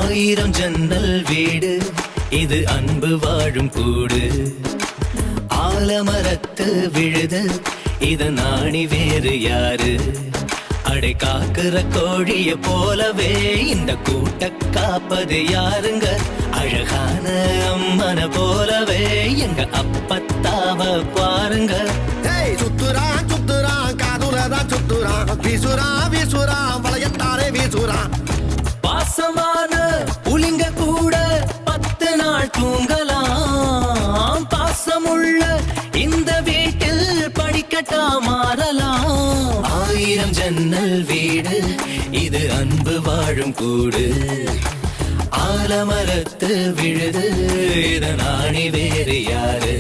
ஆயிரம் ஜன்னல் வீடு இது அன்பு வாழும் கூடு ஆலமரத்து விழுது இது நாணி வேறு யாரு அடை காக்குற கோழிய போலவே இந்த கூட்ட காப்பது யாருங்க அழகான அம்மன போலவே எங்க அப்பத்தாவ பாருங்க சுத்துறான் சுத்துறான் காதுலதான் சுத்துறான் வீசுறான் வளையத்தாரே வீசுறான் பாசமான புலிங்க கூட 10 நாள் தூங்கலாம் பாசமுள்ள இந்த வீட்டில் படிக்கட்டா மாறலாம் ஆயிரம் ஜன்னல் வீடு இது அன்பு வாழும் கூடு ஆலமரத்து விழுது இதனாணி வேறு யாரு